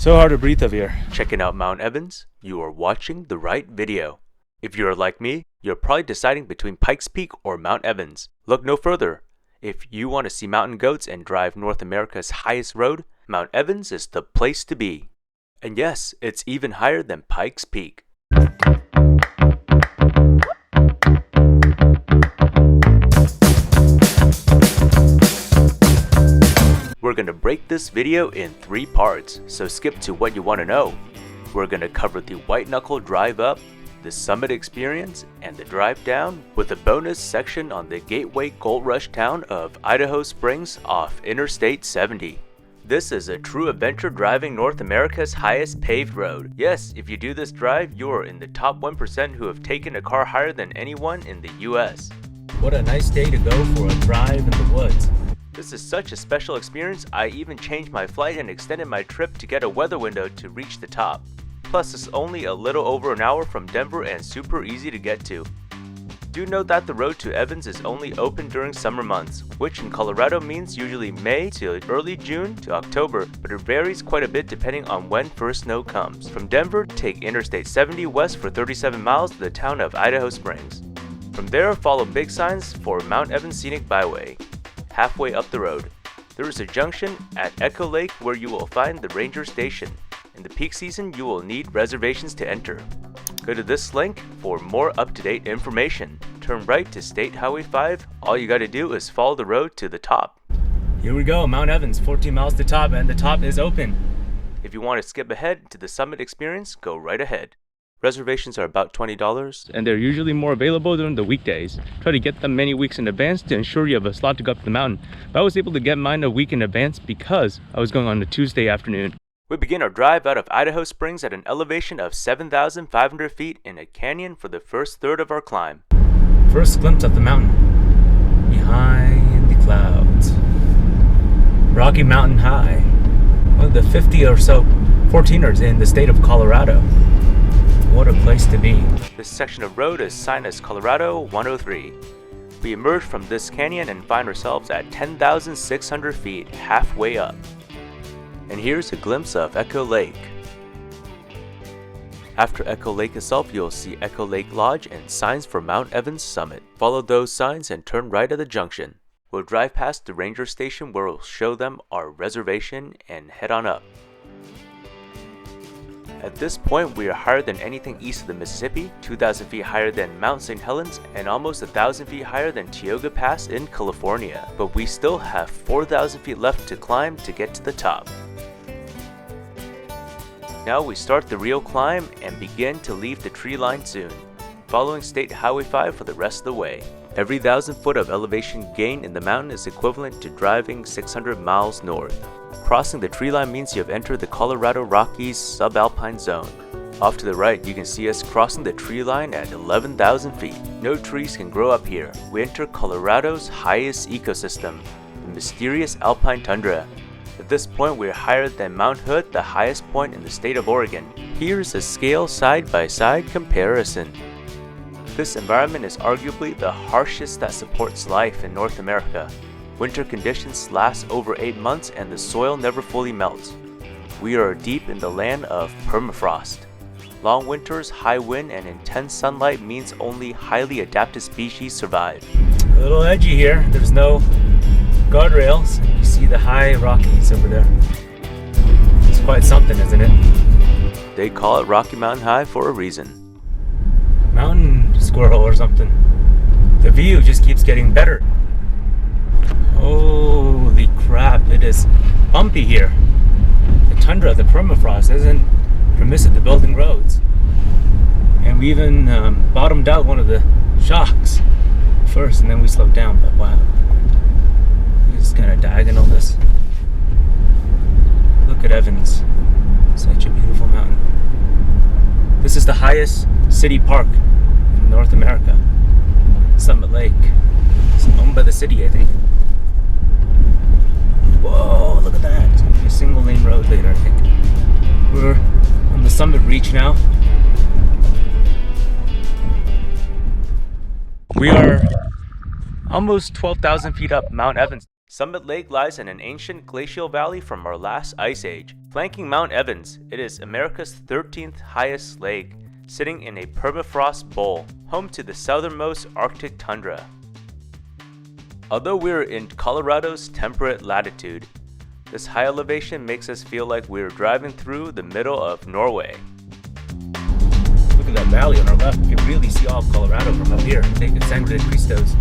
So hard to breathe up here. Checking out Mount Evans? You are watching the right video. If you're like me, you're probably deciding between Pikes Peak or Mount Evans. Look no further. If you want to see mountain goats and drive North America's highest road, Mount Evans is the place to be. And yes, it's even higher than Pikes Peak. We're going to break this video in 3 parts, so skip to what you want to know. We're going to cover the white knuckle drive up, the summit experience, and the drive down, with a bonus section on the gateway gold rush town of Idaho Springs off Interstate 70. This is a true adventure driving North America's highest paved road. Yes, if you do this drive, you're in the top 1% who have taken a car higher than anyone in the US. What a nice day to go for a drive in the woods. This is such a special experience, I even changed my flight and extended my trip to get a weather window to reach the top. Plus, it's only a little over an hour from Denver and super easy to get to. Do note that the road to Evans is only open during summer months, which in Colorado means usually May to early June to October, but it varies quite a bit depending on when first snow comes. From Denver, take Interstate 70 west for 37 miles to the town of Idaho Springs. From there, follow big signs for Mount Evans Scenic Byway. Halfway up the road, there is a junction at Echo Lake where you will find the ranger station. In the peak season, you will need reservations to enter. Go to this link for more up-to-date information. Turn right to State Highway 5. All you gotta do is follow the road to the top. Here we go, Mount Evans, 14 miles to top, and the top is open. If you want to skip ahead to the summit experience, go right ahead. Reservations are about $20, and they're usually more available during the weekdays. Try to get them many weeks in advance to ensure you have a slot to go up the mountain. But I was able to get mine a week in advance because I was going on a Tuesday afternoon. We begin our drive out of Idaho Springs at an elevation of 7,500 feet in a canyon for the first third of our climb. First glimpse of the mountain. Behind the clouds. Rocky Mountain High. One of the 50 or so 14ers in the state of Colorado. What a place to be. This section of road is signed as Colorado 103. We emerge from this canyon and find ourselves at 10,600 feet, halfway up. And here's a glimpse of Echo Lake. After Echo Lake itself, you'll see Echo Lake Lodge and signs for Mount Evans summit. Follow those signs and turn right at the junction. We'll drive past the ranger station where we'll show them our reservation and head on up. At this point, we are higher than anything east of the Mississippi, 2,000 feet higher than Mount St. Helens, and almost 1,000 feet higher than Tioga Pass in California. But we still have 4,000 feet left to climb to get to the top. Now we start the real climb and begin to leave the tree line soon, following State Highway 5 for the rest of the way. Every 1,000 foot of elevation gain in the mountain is equivalent to driving 600 miles north. Crossing the tree line means you have entered the Colorado Rockies subalpine zone. Off to the right, you can see us crossing the tree line at 11,000 feet. No trees can grow up here. We enter Colorado's highest ecosystem, the mysterious alpine tundra. At this point, we are higher than Mount Hood, the highest point in the state of Oregon. Here's a scale side-by-side comparison. This environment is arguably the harshest that supports life in North America. Winter conditions last over 8 months and the soil never fully melts. We are deep in the land of permafrost. Long winters, high wind, and intense sunlight means only highly adapted species survive. A little edgy here. There's no guardrails. You see the high Rockies over there. It's quite something, isn't it? They call it Rocky Mountain High for a reason. Mountain squirrel or something. The view just keeps getting better. Holy crap, it is bumpy here. The tundra, the permafrost, isn't permissive to building roads. And we even bottomed out one of the shocks first and then we slowed down, but wow. It's kind of diagonal this. Look at Evans. Such a beautiful mountain. This is the highest city park in North America. Summit Lake. It's owned by the city, I think. Whoa, look at that. It's going to be a single lane road later, I think. We're on the summit reach now. We are almost 12,000 feet up Mount Evans. Summit Lake lies in an ancient glacial valley from our last ice age. Flanking Mount Evans, it is America's 13th highest lake, sitting in a permafrost bowl, home to the southernmost Arctic tundra. Although we're in Colorado's temperate latitude, this high elevation makes us feel like we're driving through the middle of Norway. Look at that valley on our left. You can really see all of Colorado from up here. Take the Sangre de Cristos,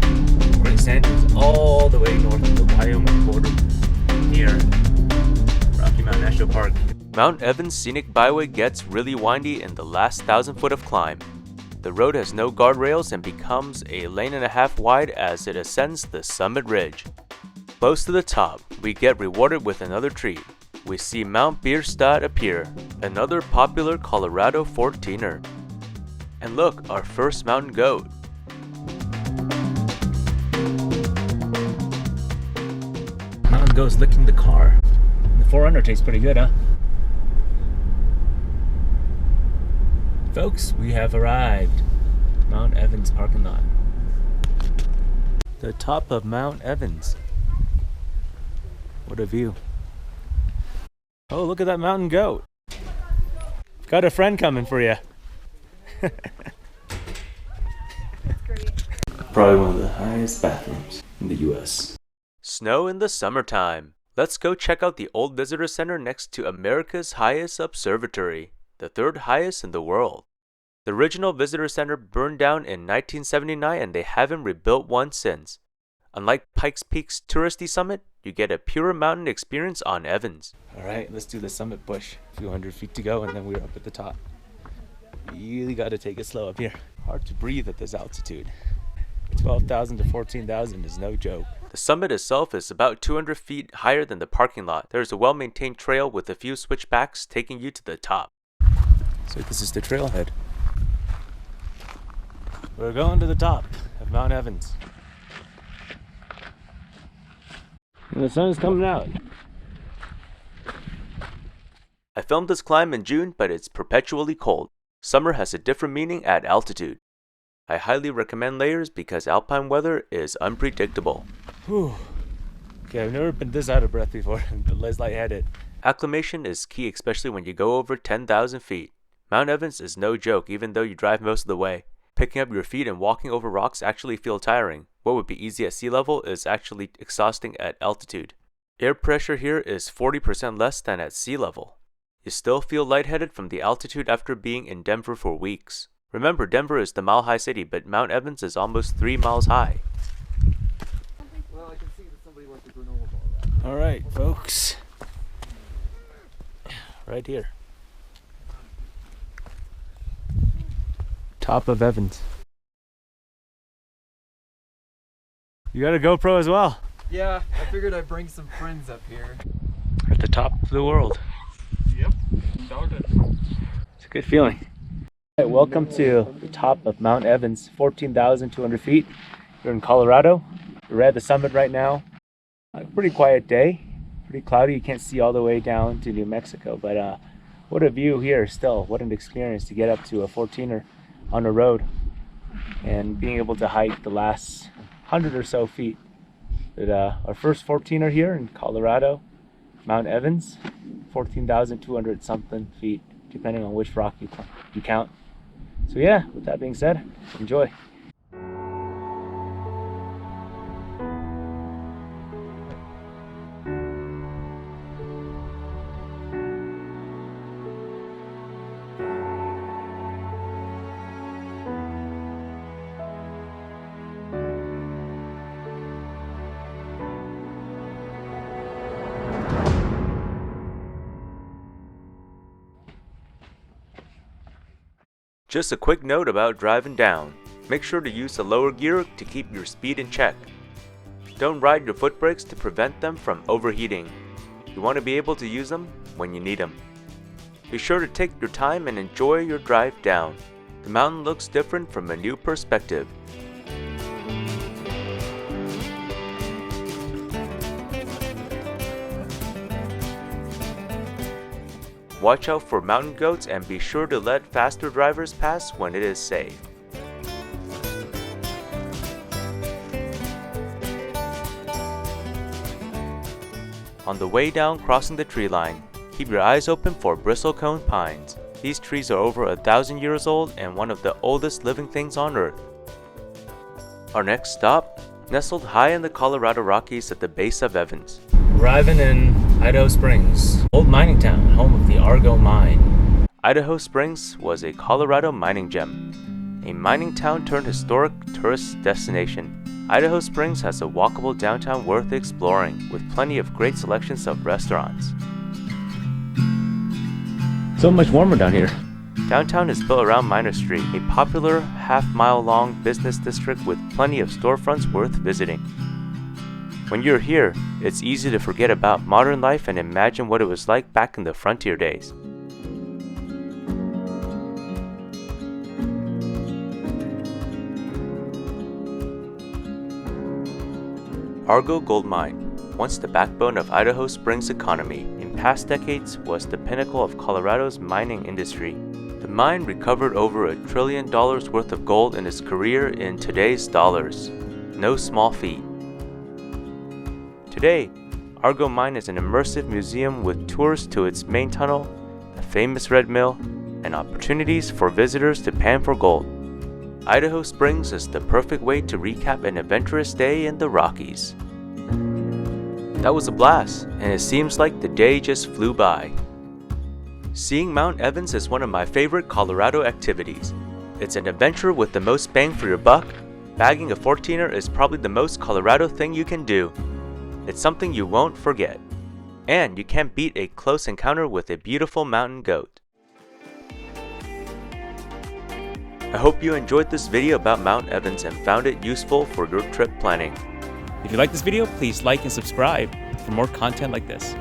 Great Sanders, all the way north of the Wyoming border near Rocky Mountain National Park. Mount Evans Scenic Byway gets really windy in the last 1,000 foot of climb. The road has no guardrails and becomes a lane and a half wide as it ascends the summit ridge. Close to the top, we get rewarded with another treat. We see Mount Bierstadt appear, another popular Colorado 14er. And look, our first mountain goat. Mountain goat's licking the car. The 4Runner tastes pretty good, huh? Folks, we have arrived. Mount Evans parking lot. The top of Mount Evans. What a view. Oh, look at that mountain goat. Got a friend coming for you. That's great. Probably one of the highest bathrooms in the US. Snow in the summertime. Let's go check out the old visitor center next to America's highest observatory, the third highest in the world. The original visitor center burned down in 1979 and they haven't rebuilt one since. Unlike Pikes Peak's touristy summit, you get a pure mountain experience on Evans. Alright, let's do the summit push. A few hundred feet to go and then we're up at the top. Really got to take it slow up here. Hard to breathe at this altitude. 12,000 to 14,000 is no joke. The summit itself is about 200 feet higher than the parking lot. There is a well-maintained trail with a few switchbacks taking you to the top. So this is the trailhead. We're going to the top of Mount Evans. And the sun is coming out. I filmed this climb in June, but it's perpetually cold. Summer has a different meaning at altitude. I highly recommend layers because alpine weather is unpredictable. Whew. Okay, I've never been this out of breath before, but less lightheaded. Acclimation is key, especially when you go over 10,000 feet. Mount Evans is no joke even though you drive most of the way. Picking up your feet and walking over rocks actually feel tiring. What would be easy at sea level is actually exhausting at altitude. Air pressure here is 40% less than at sea level. You still feel lightheaded from the altitude after being in Denver for weeks. Remember, Denver is the mile-high city, but Mount Evans is almost 3 miles high. Well, I can see that somebody wants a granola bar. Alright, folks. Right here. Top of Evans. You got a GoPro as well? Yeah, I figured I'd bring some friends up here. At the top of the world. Yep, started. It's a good feeling. Alright, welcome to the top of Mount Evans, 14,200 feet. You're in Colorado. We're at the summit right now. A pretty quiet day. Pretty cloudy. You can't see all the way down to New Mexico, but what a view here still. What an experience to get up to a 14er on the road and being able to hike the last 100 or so feet. But our first 14er here in Colorado, Mount Evans, 14,200 something feet, depending on which rock you count. So yeah, with that being said, enjoy. Just a quick note about driving down. Make sure to use the lower gear to keep your speed in check. Don't ride your foot brakes to prevent them from overheating. You want to be able to use them when you need them. Be sure to take your time and enjoy your drive down. The mountain looks different from a new perspective. Watch out for mountain goats and be sure to let faster drivers pass when it is safe. On the way down crossing the tree line, keep your eyes open for bristlecone pines. These trees are over 1,000 years old and one of the oldest living things on Earth. Our next stop, nestled high in the Colorado Rockies at the base of Evans. Arriving in Idaho Springs, old mining town, home of the Argo Mine. Idaho Springs was a Colorado mining gem, a mining town turned historic tourist destination. Idaho Springs has a walkable downtown worth exploring, with plenty of great selections of restaurants. So much warmer down here. Downtown is built around Minor Street, a popular half-mile-long business district with plenty of storefronts worth visiting. When you're here, it's easy to forget about modern life and imagine what it was like back in the frontier days. Argo Gold Mine, once the backbone of Idaho Springs' economy, in past decades was the pinnacle of Colorado's mining industry. The mine recovered over $1 trillion worth of gold in its career in today's dollars. No small feat. Today, Argo Mine is an immersive museum with tours to its main tunnel, the famous Red Mill, and opportunities for visitors to pan for gold. Idaho Springs is the perfect way to recap an adventurous day in the Rockies. That was a blast, and it seems like the day just flew by. Seeing Mount Evans is one of my favorite Colorado activities. It's an adventure with the most bang for your buck. Bagging a 14er is probably the most Colorado thing you can do. It's something you won't forget. And you can't beat a close encounter with a beautiful mountain goat. I hope you enjoyed this video about Mount Evans and found it useful for your trip planning. If you like this video, please like and subscribe for more content like this.